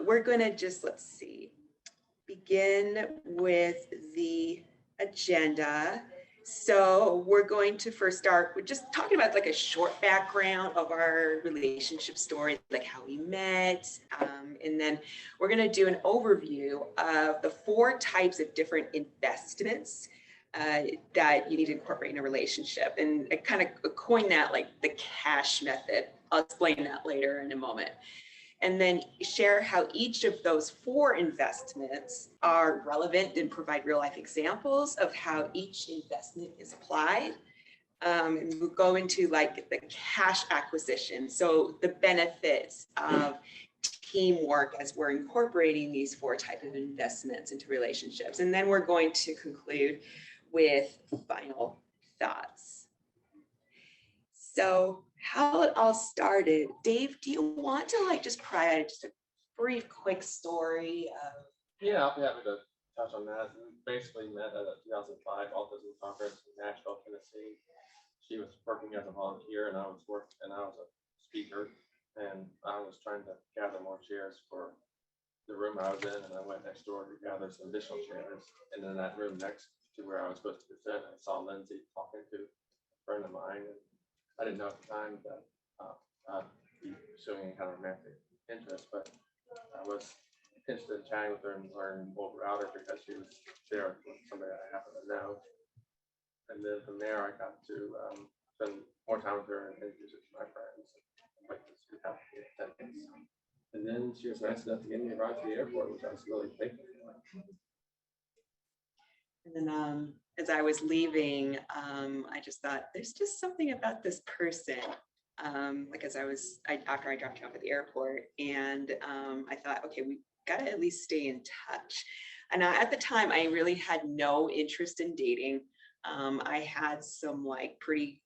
We're going to just, let's see, begin with the agenda. So we're going to first start with just talking about like a short background of our relationship story, like how we met. And then we're going to do an overview of the 4 types of different investments that you need to incorporate in a relationship. And I kind of coined that like the cash method. I'll explain that later in a moment. And then share how each of those 4 investments are relevant and provide real life examples of how each investment is applied. And we'll go into like the cash acquisition. So the benefits of teamwork as we're incorporating these 4 types of investments into relationships. And then we're going to conclude with final thoughts. So how it all started, Dave, do you want to like just provide just a brief, quick story of? Yeah, I'll be happy to touch on that. We basically met at a 2005 Autism conference in Nashville, Tennessee. She was working as a volunteer, and I was a speaker, and I was trying to gather more chairs for the room I was in, and I went next door to gather some additional chairs. And in that room next to where I was supposed to present, I saw Lindsey talking to a friend of mine, and I didn't know at the time that he was showing any kind of romantic interest, but I was interested in chatting with her and learning more about her because she was there with somebody I happen to know. And then from there, I got to spend more time with her and introduce her to my friends and like this would have to be attendance. And then she was nice enough to get me a ride to the airport, which I was really thankful for. And then as I was leaving, I just thought there's just something about this person. Like after I dropped you off at the airport, and I thought, okay, we got to at least stay in touch. And at the time, I really had no interest in dating. I had some like pretty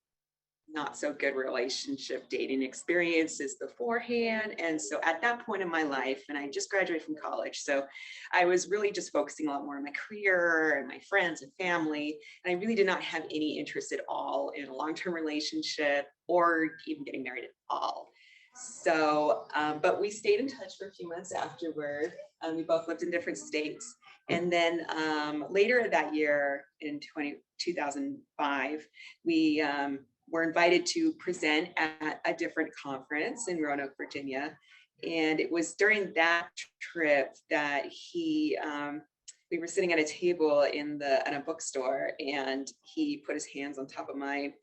not so good relationship dating experiences beforehand. And so at that point in my life, and I just graduated from college, so I was really just focusing a lot more on my career and my friends and family. And I really did not have any interest at all in a long-term relationship or even getting married at all. So, but we stayed in touch for a few months afterward. We both lived in different states. And then later that year in 2005, we were invited to present at a different conference in Roanoke, Virginia. And it was during that trip that we were sitting at a table in a bookstore, and he put his hands on top of mine,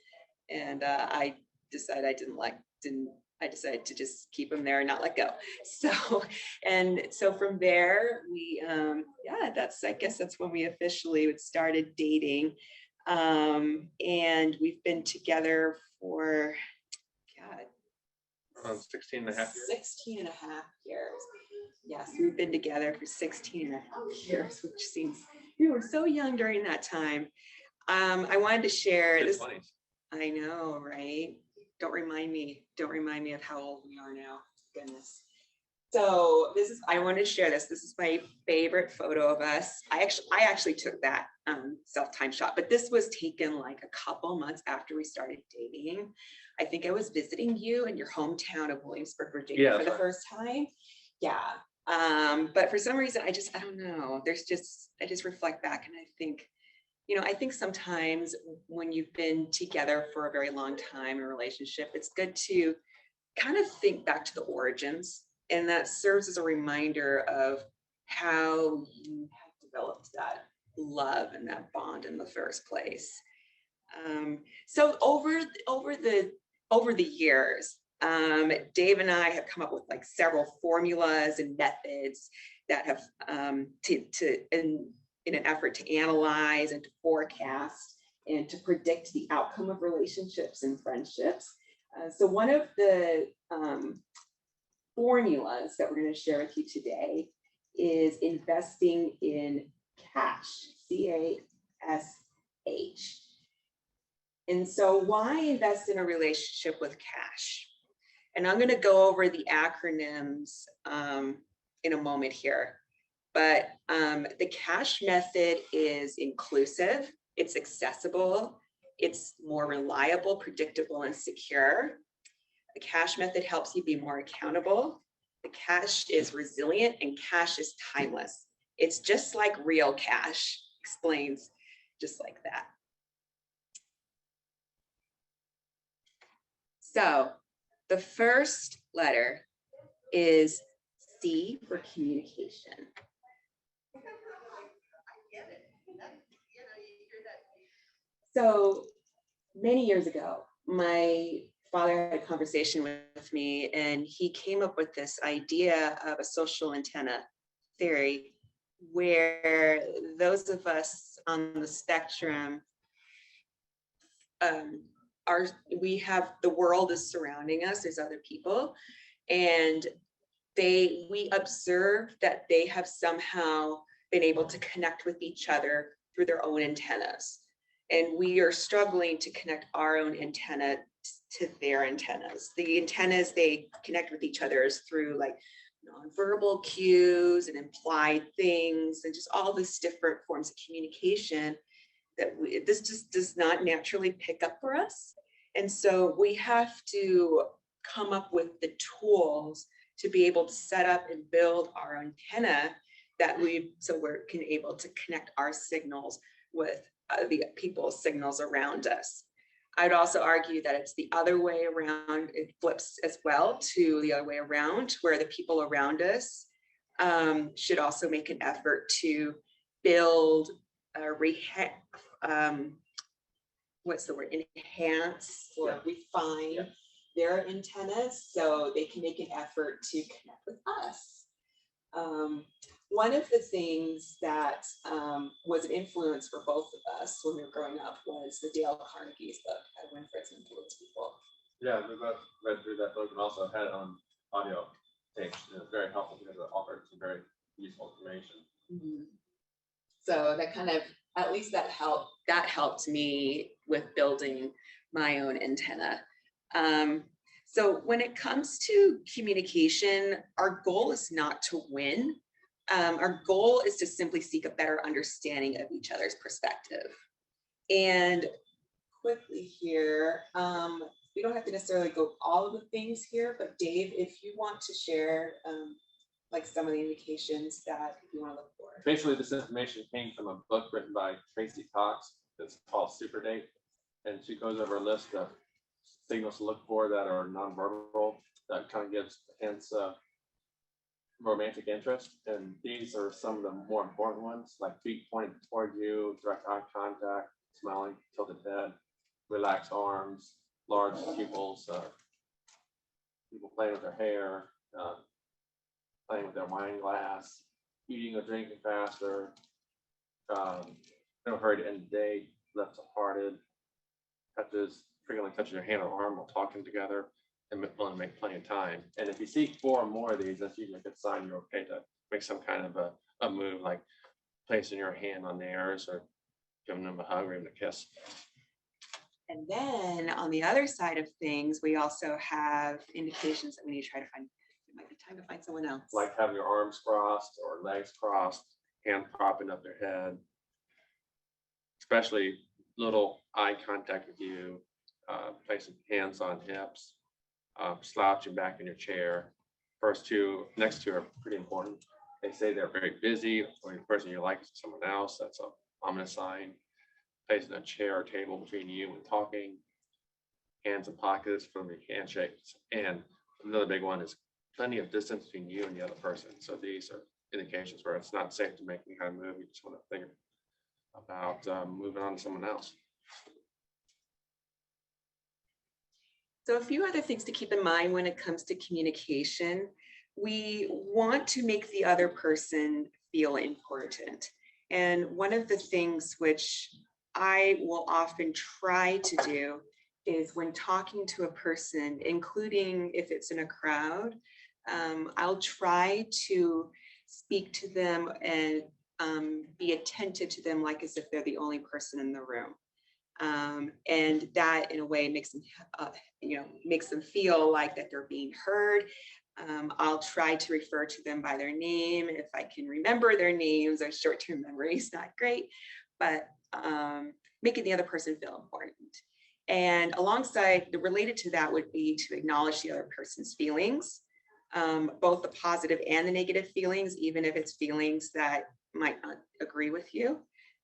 and I decided I decided to just keep him there and not let go. So from there, I guess that's when we officially started dating. And we've been together for, 16 and a half years. 16 and a half years. Yes, we've been together for 16 and a half years, which seems, we were so young during that time. I wanted to share this. 20s. I know, right? Don't remind me of how old we are now. Goodness. So I want to share this. This is my favorite photo of us. I actually took that self-time shot, but this was taken like a couple months after we started dating. I think I was visiting you in your hometown of Williamsburg, Virginia for the first time. Yeah. But for some reason, I don't know. I just reflect back and I think, I think sometimes when you've been together for a very long time in a relationship, it's good to kind of think back to the origins. And that serves as a reminder of how you have developed that love and that bond in the first place. So over the years, Dave and I have come up with like several formulas and methods that have in an effort to analyze and to forecast and to predict the outcome of relationships and friendships. So one of the formulas that we're going to share with you today is investing in cash, CASH. And so why invest in a relationship with cash? And I'm going to go over the acronyms in a moment here. But the cash method is inclusive, it's accessible, it's more reliable, predictable, and secure. The cash method helps you be more accountable. The cash is resilient and cash is timeless. It's just like real cash, explains just like that. So the first letter is C for communication. So many years ago, my father had a conversation with me, and he came up with this idea of a social antenna theory, where those of us on the spectrum we have, the world is surrounding us, there's other people, and we observe that they have somehow been able to connect with each other through their own antennas. And we are struggling to connect our own antenna to their antennas. The antennas they connect with each other is through like nonverbal cues and implied things and just all these different forms of communication that this just does not naturally pick up for us. And so we have to come up with the tools to be able to set up and build our antenna so we're able to connect our signals with the people's signals around us. I'd also argue that it's the other way around. It flips as well to the other way around, where the people around us should also make an effort to build, enhance or refine their antennas so they can make an effort to connect with us. One of the things that was an influence for both of us when we were growing up was the Dale Carnegie's book, How to Win Friends and Influence People. Yeah, we both read through that book and also had it on audio tapes. It was very helpful because it offered some very useful information. Mm-hmm. So that kind of, at least that helped me with building my own antenna. So when it comes to communication, our goal is not to win. Our goal is to simply seek a better understanding of each other's perspective. And quickly here, we don't have to necessarily go all of the things here, but Dave, if you want to share like some of the indications that you want to look for. Basically, this information came from a book written by Tracy Cox. It's called Super Date, and she goes over a list of signals to look for that are nonverbal, that kind of gives hints of romantic interest. And these are some of the more important ones, like feet pointed toward you, direct eye contact, smiling, tilted head, relaxed arms, large pupils, people playing with their hair, playing with their wine glass, eating or drinking faster, no hurry to end the day, left-hearted, frequently touching your hand or arm while talking together, and willing to make plenty of time. And if you see 4 or more of these, that's usually a good sign you're okay to make some kind of a move, like placing your hand on theirs or giving them a hug or even a kiss. And then on the other side of things, we also have indications that we need to try to find, it might be time to find someone else. Like having your arms crossed or legs crossed, hand propping up their head, especially little eye contact with you, placing hands on hips, slouching back in your chair. Next two are pretty important. They say they're very busy, or the person you like is someone else. That's an ominous sign. Placing a chair or table between you and talking. Hands in pockets from your handshakes. And another big one is plenty of distance between you and the other person. So these are indications where it's not safe to make any kind of move. You just want to think about moving on to someone else. So a few other things to keep in mind when it comes to communication. We want to make the other person feel important. And one of the things which I will often try to do is when talking to a person, including if it's in a crowd, I'll try to speak to them and be attentive to them like as if they're the only person in the room. And that in a way makes them feel like that they're being heard. I'll try to refer to them by their name if I can remember their names. Our short-term memory is not great, but making the other person feel important. And related to that would be to acknowledge the other person's feelings. both the positive and the negative feelings, even if it's feelings that might not agree with you.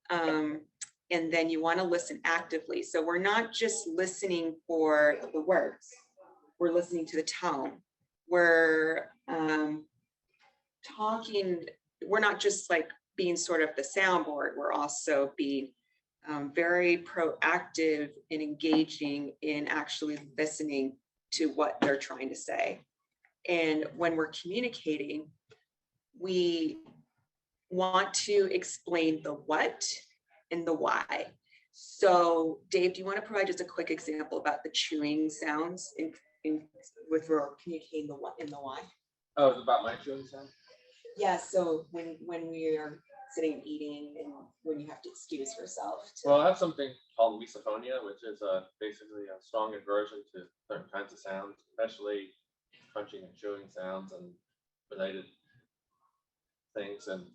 And then you want to listen actively. So we're not just listening for the words, we're listening to the tone. We're talking, we're not just like being sort of the soundboard, we're also being very proactive and engaging in actually listening to what they're trying to say. And when we're communicating, we want to explain the what and the why. So Dave, do you want to provide just a quick example about the chewing sounds with communicating the what and the why? Oh, it's about my chewing sound? Yeah, so when we are sitting and eating and when you have to excuse yourself. Well, I have something called misophonia, which is basically a strong aversion to certain kinds of sounds, especially crunching and chewing sounds and related things. And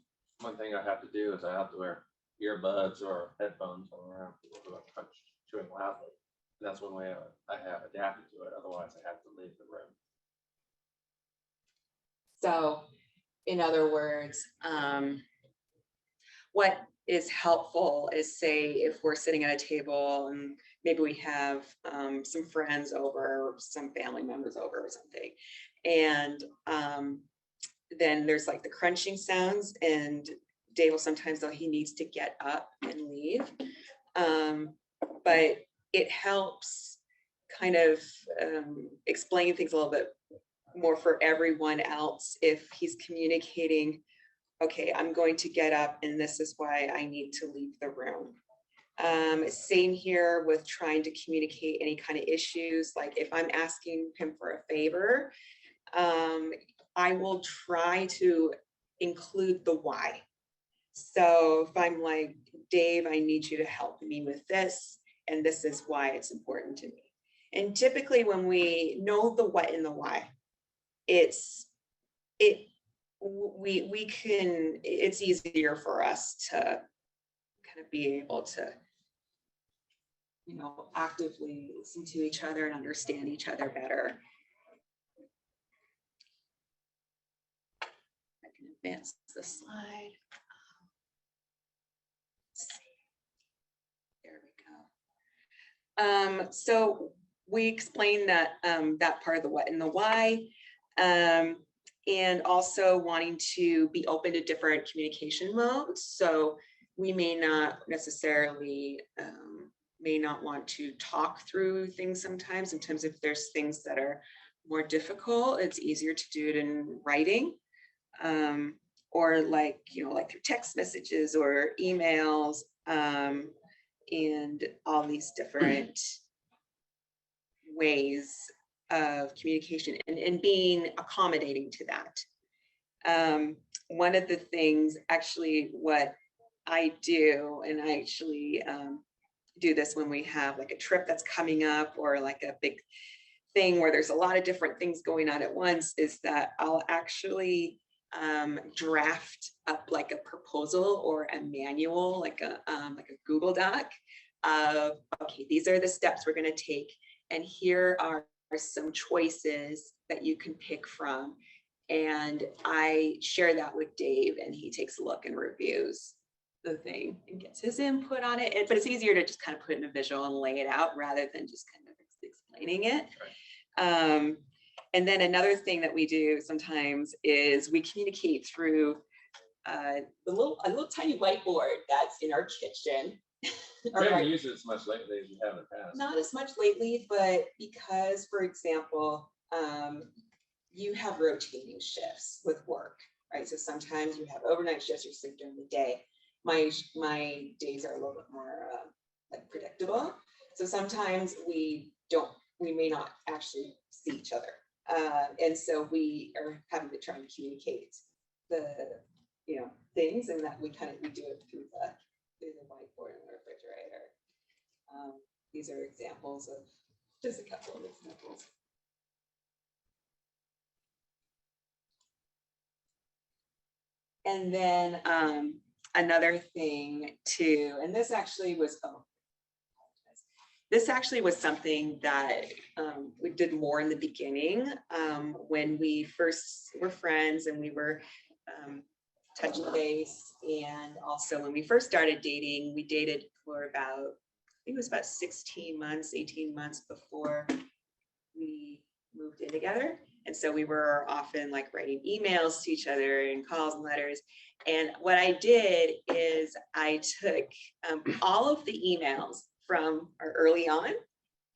one thing I have to do is I have to wear earbuds or headphones when I'm around people who are chewing loudly. And that's one way I have adapted to it. Otherwise, I have to leave the room. So, in other words, what is helpful is, say, if we're sitting at a table and maybe we have some friends over, some family members over or something, and then there's like the crunching sounds, and Dave will sometimes, though, he needs to get up and leave, but it helps kind of explain things a little bit more for everyone else if he's communicating, okay, I'm going to get up and this is why I need to leave the room. Same here with trying to communicate any kind of issues. Like if I'm asking him for a favor, I will try to include the why. So if I'm like, Dave, I need you to help me with this, and this is why it's important to me. And typically when we know the what and the why, it's easier for us to kind of be able to, you know, actively listen to each other and understand each other better. I can advance the slide. There we go. So we explained that that part of the what and the why. And also wanting to be open to different communication modes. So we may not necessarily may not want to talk through things sometimes. Sometimes if there's things that are more difficult, it's easier to do it in writing, or like, you know, like through text messages or emails, and all these different ways of communication and being accommodating to that. One of the things, actually, what I do, and I actually do this when we have like a trip that's coming up or like a big thing where there's a lot of different things going on at once, is that I'll actually draft up like a proposal or a manual, like a Google Doc of, okay, these are the steps we're going to take, and here are some choices that you can pick from. And I share that with Dave, and he takes a look and reviews the thing and gets his input on it. But it's easier to just kind of put it in a visual and lay it out rather than just kind of explaining it. Right. And then another thing that we do sometimes is we communicate through a little tiny whiteboard that's in our kitchen. We haven't used it as much lately as we have in the past. Not as much lately, but because, for example, you have rotating shifts with work, right? So sometimes you have overnight shifts, you sleep during the day. My days are a little bit more like predictable. So sometimes we may not actually see each other. And so we are having to try and communicate the, you know, things, and that we do it through the whiteboard in the refrigerator. These are examples of just a couple of examples. And then another thing too, and this actually was, this actually was something that we did more in the beginning when we first were friends and we were touching base. And also when we first started dating, we dated for about, I think it was about 16 months, 18 months before we moved in together. And so we were often like writing emails to each other and calls and letters. And what I did is I took all of the emails from our early on,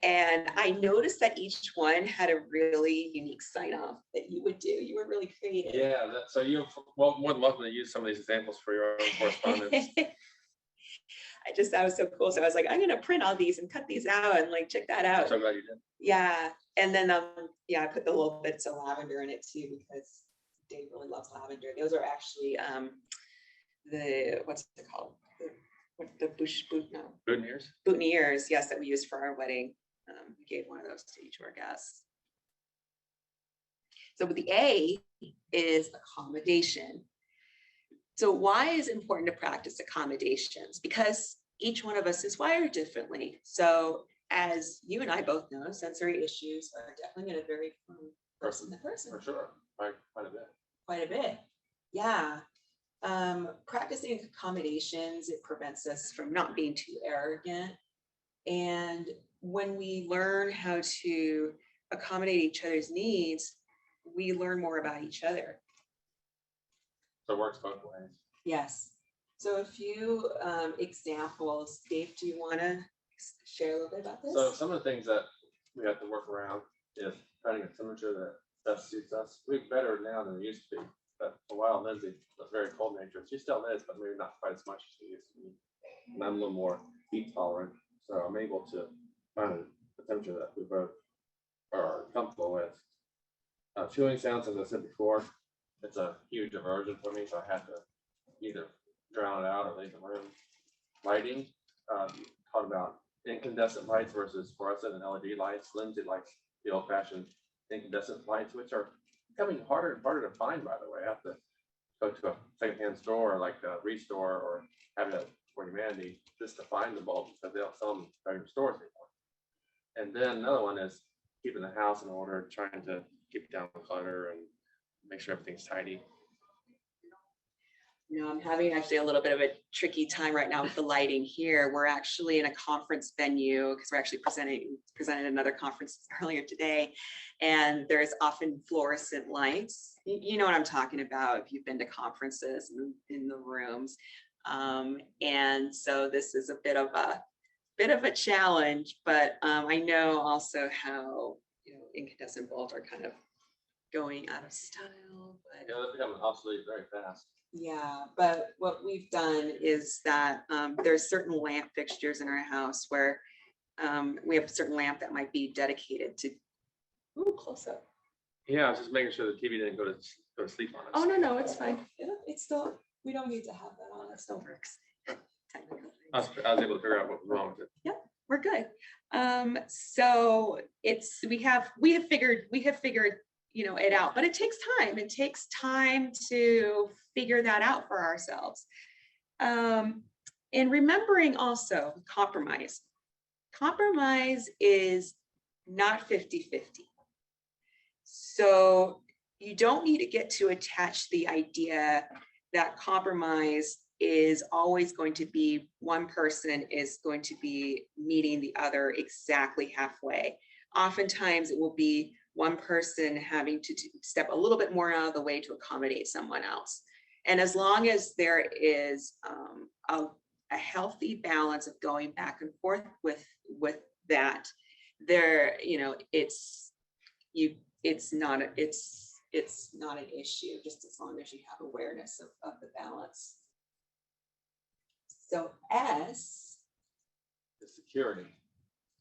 and I noticed that each one had a really unique sign off that you would do. You were really creative. Yeah, so you more than welcome to use some of these examples for your own correspondence. I just thought it was so cool. So I was like, I'm gonna print all these and cut these out and like check that out. I'm so glad you did. Yeah. And then yeah, I put the little bits of lavender in it too, because Dave really loves lavender. Those are actually the, what's it called? The Boutonnieres? Boutonnieres, yes, that we used for our wedding. We gave one of those to each of our guests. So the A is accommodation. So why is it important to practice accommodations? Because each one of us is wired differently. So as you and I both know, sensory issues are definitely going to vary from person to person. For sure, quite a bit. Quite a bit, yeah. Practicing accommodations, it prevents us from not being too arrogant. And when we learn how to accommodate each other's needs, we learn more about each other. So it works both ways. Yes. So a few examples. Dave, do you want to share a little bit about this? So some of the things that we have to work around is finding a temperature that best suits us. We're better now than we used to be. But for a while, Lindsay was very cold natured. She still is, but maybe not quite as much as she used to be. And I'm a little more heat tolerant, so I'm able to find a temperature that we both are comfortable with. Chewing sounds, as I said before, it's a huge aversion for me, so I have to either drown it out or leave the room. Lighting, talk about incandescent lights versus fluorescent and LED lights. Lindsay likes the old-fashioned incandescent lights, which are becoming harder and harder to find, by the way. I have to go to a secondhand store like a Restore or have it for Humanity just to find the bulbs because they don't sell them in regular stores anymore. And then another one is keeping the house in order, trying to keep down clutter and make sure everything's tidy. You know, I'm having actually a little bit of a tricky time right now with the lighting here. We're actually in a conference venue because we're actually presented another conference earlier today, and there's often fluorescent lights. You know what I'm talking about if you've been to conferences in the rooms. And so this is a bit of a challenge, but I know also how, you know, incandescent bulbs are kind of going out of style. But Yeah, they're becoming obsolete very fast. yeah, but what we've done is that there's certain lamp fixtures in our house where we have a certain lamp that might be dedicated to, ooh, close up. Yeah, I was just making sure the TV didn't go to sleep on us. Oh, no, it's fine. Yeah, it's still, we don't need to have that on, it still works. Technical I was able to figure out what was wrong with it. Yep, we're good. So we have figured, you know, it out, but it takes time. It takes time to figure that out for ourselves. And remembering also compromise. Compromise is not 50-50. So you don't need to get too attached to the idea that compromise is always going to be one person is going to be meeting the other exactly halfway. Oftentimes it will be one person having to step a little bit more out of the way to accommodate someone else. And as long as there is a healthy balance of going back and forth with that, there, you know, it's not an issue, just as long as you have awareness of the balance. So S The security.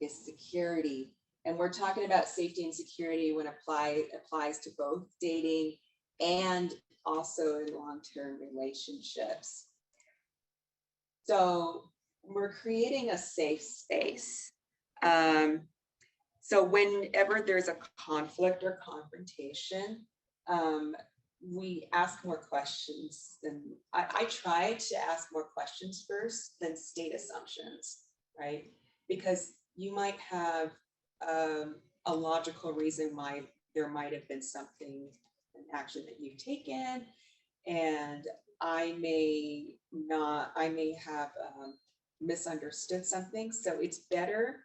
is security. And we're talking about safety and security when applies to both dating and also in long-term relationships. So we're creating a safe space. So whenever there's a conflict or confrontation, we ask more questions than I try to ask more questions first than state assumptions, right? Because you might have a logical reason why there might have been something, an action that you've taken, and I may have misunderstood something. So it's better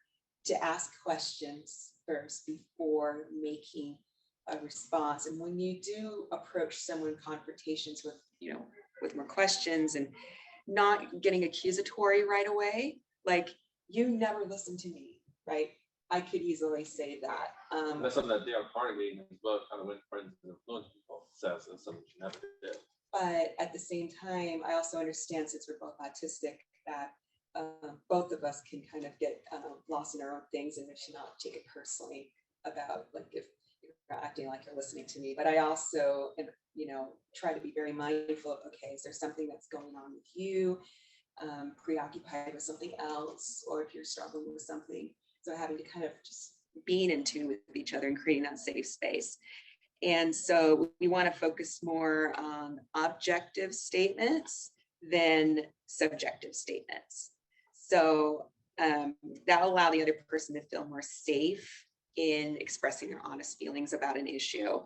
to ask questions first before making a response. And when you do approach someone confrontations with, with more questions and not getting accusatory right away, like, you never listened to me, right? I could easily say that. That's something that Dale Carnegie in his book, How to Win Friends and Influence People, says. That's something you never did. But at the same time, I also understand, since we're both autistic, that both of us can kind of get lost in our own things, and we should not take it personally about, like, if you're acting like you're listening to me. But I also, try to be very mindful of, okay, is there something that's going on with you, preoccupied with something else, or if you're struggling with something. So having to kind of just being in tune with each other and creating that safe space. And so we want to focus more on objective statements than subjective statements. So that'll allow the other person to feel more safe in expressing their honest feelings about an issue.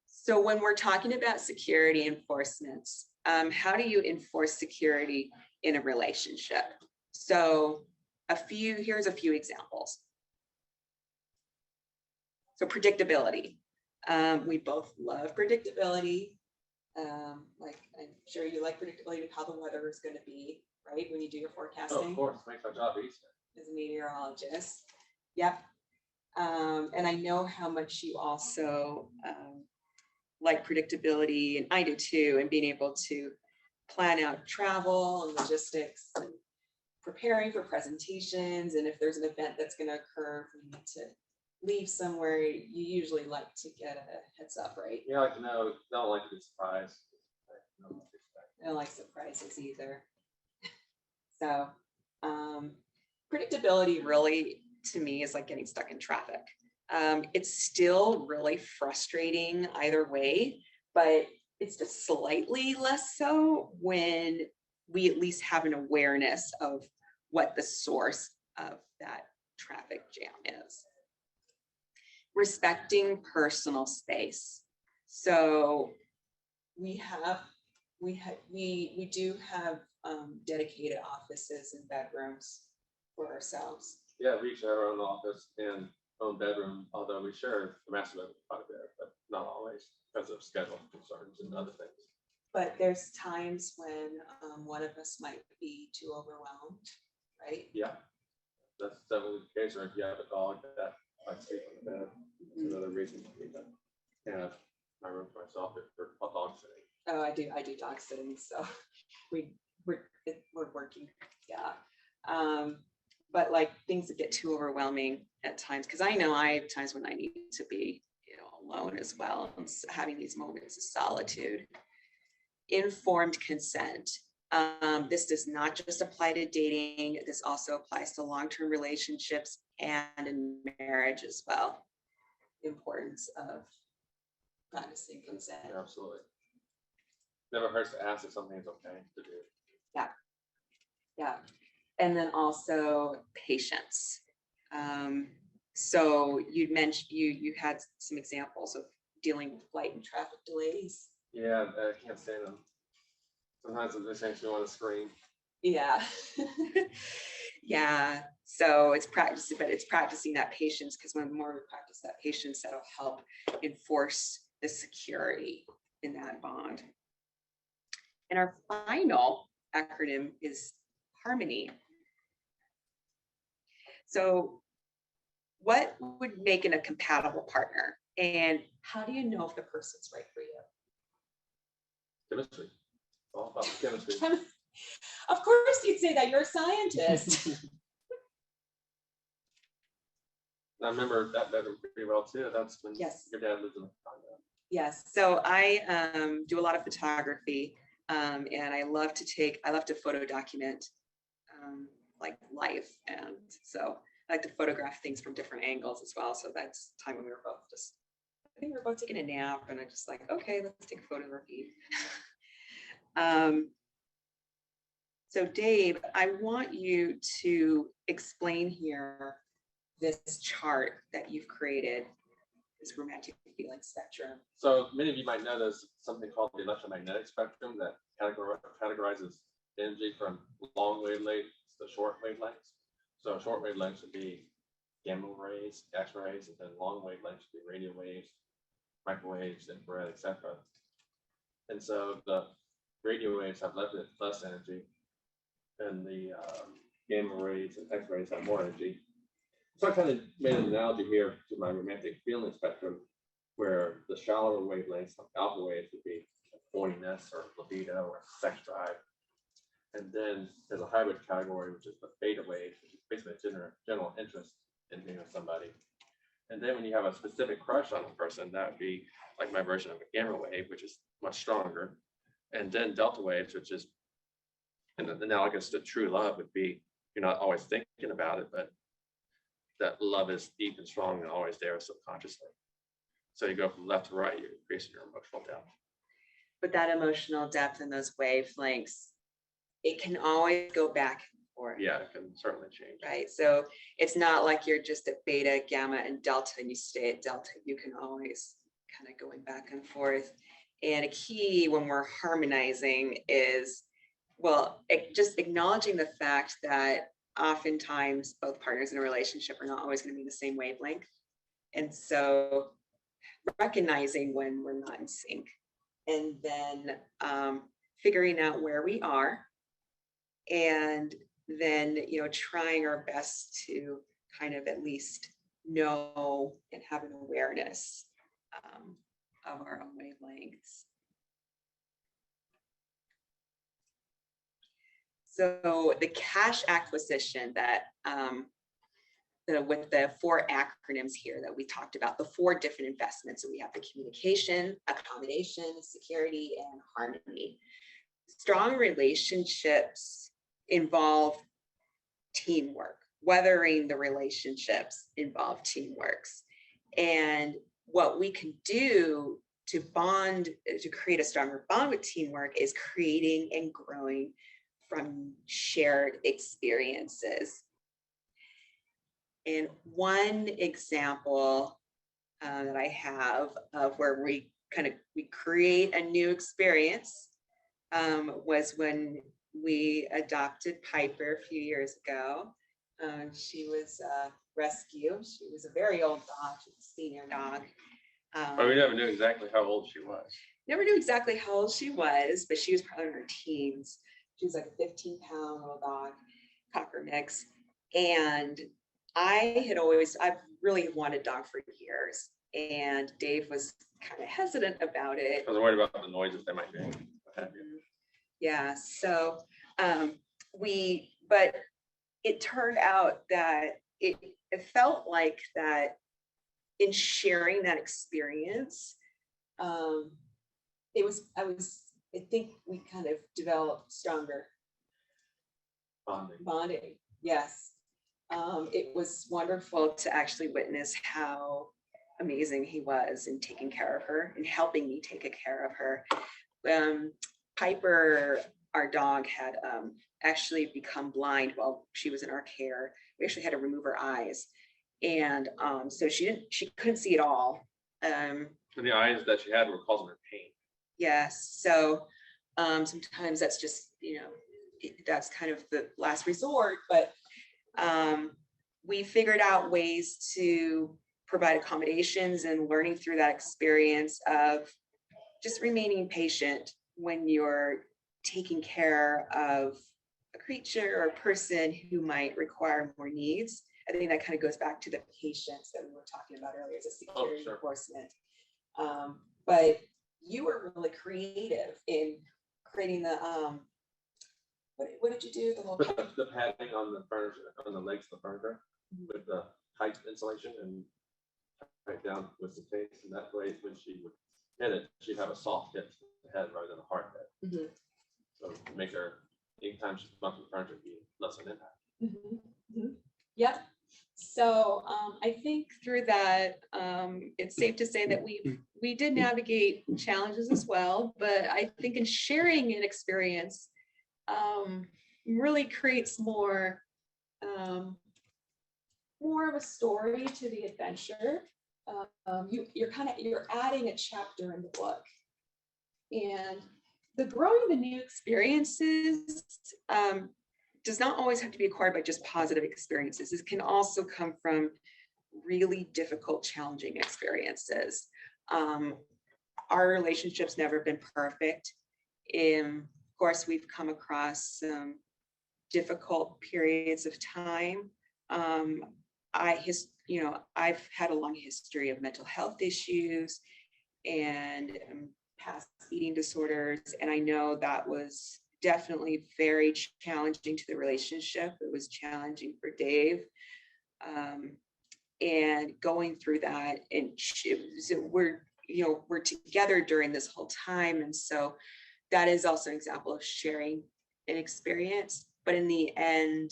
So when we're talking about security enforcements, how do you enforce security in a relationship? So here's a few examples. So predictability. We both love predictability. Like, I'm sure you like predictability of how the weather is going to be, right? When you do your forecasting. Oh, of course, makes our job easier. As a meteorologist. Yep. And I know how much you also like predictability, and I do too, and being able to plan out travel and logistics and preparing for presentations. And if there's an event that's going to occur, we need to leave somewhere, you usually like to get a heads up, right? Yeah, I like to know, don't like to be surprised. I don't like surprises either. So predictability really, to me, is like getting stuck in traffic. It's still really frustrating either way, but it's just slightly less so when we at least have an awareness of what the source of that traffic jam is. Respecting personal space. So we do have dedicated offices and bedrooms for ourselves. Yeah, we each have our own office and own bedroom, although we share the master bedroom quite a bit, but not always because of schedule concerns and other things. But there's times when one of us might be too overwhelmed, right? Yeah, that's definitely the case. Or if you have a dog that likes to sleep on the bed, it's another reason to do that. And have my room to myself for dog sitting. Oh, I do dog sitting, so we're working, yeah. But like, things that get too overwhelming at times, because I know I have times when I need to be, alone as well, and having these moments of solitude. Informed consent. This does not just apply to dating. This also applies to long-term relationships and in marriage as well. The importance of practicing consent. Yeah, absolutely. Never hurts to ask if something is okay to do. Yeah. Yeah. And then also patience. So you mentioned you had some examples of dealing with flight and traffic delays. Yeah, I can't stand them. Sometimes it just makes me want to scream. Yeah. Yeah. So it's practicing that patience, because when more we practice that patience, that'll help enforce the security in that bond. And our final acronym is harmony. So what would make a compatible partner? And how do you know if the person's right for you? Chemistry. All about chemistry. Of course you'd say that, you're a scientist. I remember that bedroom pretty well too. That's when Yes. Your dad lived in the condo. Yes. So I do a lot of photography, and I love to photo document like life. And so I like to photograph things from different angles as well. So that's time when we were both I think we were both taking a nap, and I just like, okay, let's take a photo of our feet. So Dave, I want you to explain here this chart that you've created, this romantic feeling spectrum. So many of you might know there's something called the electromagnetic spectrum that categorizes energy from long wavelengths to short wavelengths. So short wavelengths would be gamma rays, X-rays, and then long wavelengths would be radio waves, microwaves, infrared, etc. And so the radio waves have less energy, and the gamma rays and X-rays have more energy. So I kind of made an analogy here to my romantic feeling spectrum, where the shallower wavelengths, like alpha waves, would be horniness or libido or sex drive. And then there's a hybrid category, which is the beta waves, which is basically a general interest in being with somebody. And then when you have a specific crush on a person, that would be like my version of a gamma wave, which is much stronger. And then delta waves, which is analogous to true love, would be you're not always thinking about it, but that love is deep and strong and always there subconsciously. So you go from left to right, you're increasing your emotional depth. But that emotional depth and those wavelengths, it can always go back and forth. Yeah, it can certainly change. Right. So it's not like you're just at beta, gamma, and delta, and you stay at delta. You can always kind of going back and forth. And a key when we're harmonizing is, well, just acknowledging the fact that oftentimes both partners in a relationship are not always going to be the same wavelength. And so recognizing when we're not in sync, and then figuring out where we are, and then, you know, trying our best to kind of at least know and have an awareness of our own wavelengths. So the cash acquisition that with the 4 acronyms here that we talked about, the 4 different investments. So we have the communication, accommodation, security, and harmony. Strong relationships involve teamwork. Weathering the relationships involve teamworks. And what we can do to bond, to create a stronger bond with teamwork, is creating and growing from shared experiences. And one example that I have of where we create a new experience was when we adopted Piper a few years ago. She was a rescue. She was a very old dog. She was a senior dog. But we never knew exactly how old she was. Never knew exactly how old she was, but she was probably in her teens. She was like a 15-pound little dog, cocker mix. And I've really wanted a dog for years. And Dave was kind of hesitant about it. I was worried about the noises they might make. Yeah, so but it turned out that it felt like that in sharing that experience, I think we kind of developed stronger bonding. Yes. It was wonderful to actually witness how amazing he was in taking care of her and helping me take care of her. Piper, our dog, had actually become blind while she was in our care. We actually had to remove her eyes. And so she couldn't see at all. And the eyes that she had were causing her pain. Yes. So sometimes that's just, that's kind of the last resort, but we figured out ways to provide accommodations and learning through that experience of just remaining patient when you're taking care of a creature or a person who might require more needs. I think that kind of goes back to the patience that we were talking about earlier as a security enforcement. But you were really creative in creating the what did you do? The padding on the furniture, on the legs of the furniture, with the tight insulation, and right down with some tape, and that way when she would hit it, she'd have a soft hit to the head rather than a hard hit. Mm-hmm. So to make her, anytime she bumped the furniture, be less of an impact. Mm-hmm. Mm-hmm. Yep. So I think through that, it's safe to say that we did navigate challenges as well, but I think in sharing an experience, really creates more more of a story to the adventure. You're adding a chapter in the book, and the growing the new experiences does not always have to be acquired by just positive experiences. It can also come from really difficult, challenging experiences. Our relationship's never been perfect. Of course, we've come across some difficult periods of time. I've had a long history of mental health issues and past eating disorders, and I know that was definitely very challenging to the relationship. It was challenging for Dave, and going through that, and we're together during this whole time, and so that is also an example of sharing an experience. But in the end,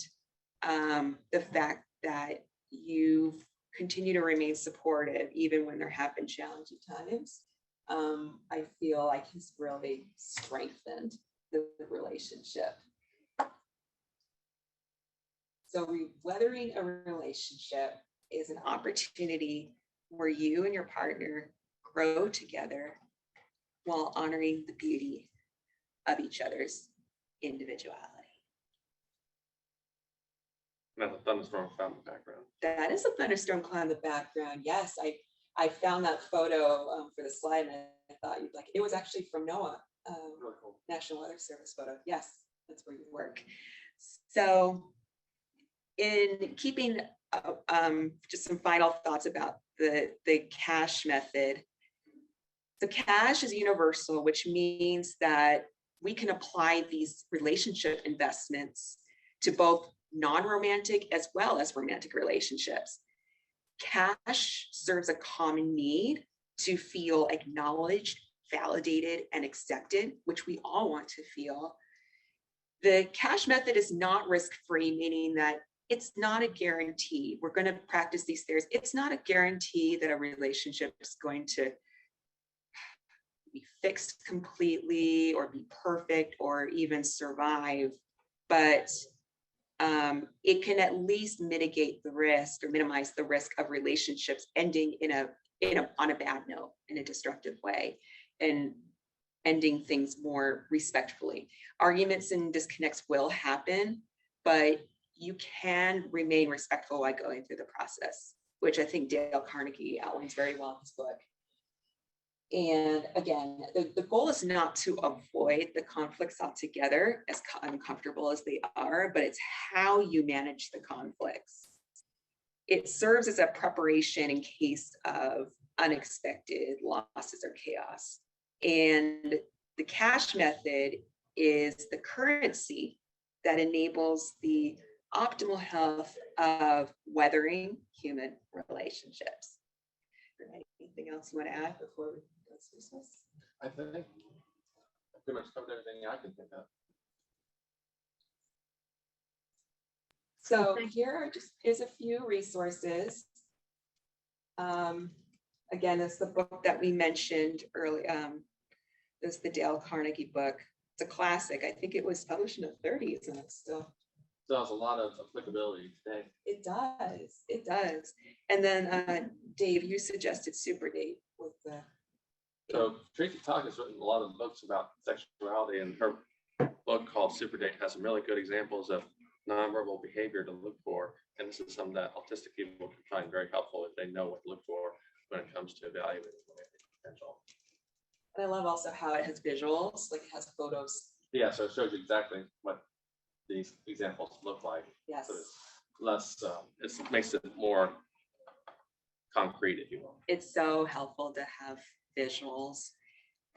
the fact that you continue to remain supportive even when there have been challenging times, I feel like has really strengthened the relationship. So weathering a relationship is an opportunity where you and your partner grow together while honoring the beauty of each other's individuality. That's a thunderstorm cloud in the background. That is a thunderstorm cloud in the background. Yes, I found that photo for the slide, and I thought you'd like it. It was actually from NOAA, Really cool. National Weather Service photo. Yes, that's where you work. So in keeping just some final thoughts about the cash method. So cash is universal, which means that we can apply these relationship investments to both non-romantic as well as romantic relationships. Cash serves a common need to feel acknowledged, validated, and accepted, which we all want to feel. The cash method is not risk-free, meaning that it's not a guarantee. We're going to practice these theories. It's not a guarantee that a relationship is going to be fixed completely or be perfect or even survive, but it can at least mitigate the risk or minimize the risk of relationships ending on a bad note, in a destructive way, and ending things more respectfully. Arguments and disconnects will happen, but you can remain respectful while going through the process, which I think Dale Carnegie outlines very well in his book. And again, the goal is not to avoid the conflicts altogether, as uncomfortable as they are, but it's how you manage the conflicts. It serves as a preparation in case of unexpected losses or chaos. And the cash method is the currency that enables the optimal health of weathering human relationships. Anything else you want to add before we go through this? I think I pretty much covered everything I can think of. So here is a few resources. Again, it's the book that we mentioned earlier. This is the Dale Carnegie book. It's a classic. I think it was published in the 30s, and it's still. So there's a lot of applicability today. It does. It does. And then Dave, you suggested Super Date with the. So Tracy Talk has written a lot of books about sexuality, and her book called Super Date has some really good examples of nonverbal behavior to look for. And this is something that autistic people can find very helpful if they know what to look for when it comes to evaluating potential. And I love also how it has visuals, like it has photos. Yeah, so it shows you exactly what these examples look like. Yes. So it's less, it makes it more concrete, if you will. It's so helpful to have visuals.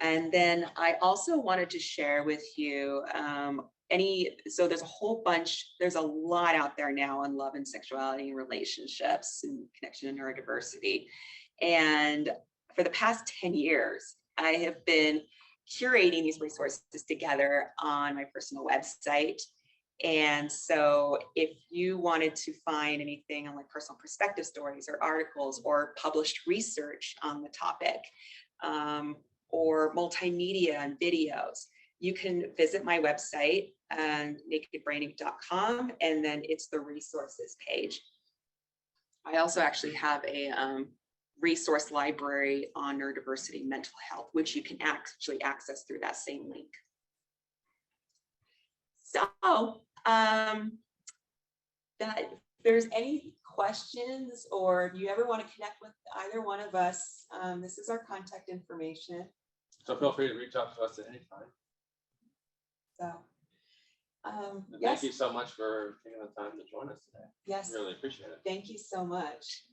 And then I also wanted to share with you so there's a whole bunch, there's a lot out there now on love and sexuality and relationships and connection and neurodiversity. And for the past 10 years, I have been curating these resources together on my personal website. And so if you wanted to find anything on like personal perspective stories or articles or published research on the topic, or multimedia and videos, you can visit my website, nakedbraining.com, and then it's the resources page. I also actually have a resource library on neurodiversity and mental health, which you can actually access through that same link. So that if there's any questions, or if you ever want to connect with either one of us, this is our contact information. So feel free to reach out to us at any time. So, And yes, thank you so much for taking the time to join us today. yes, Really appreciate it. thank you so much.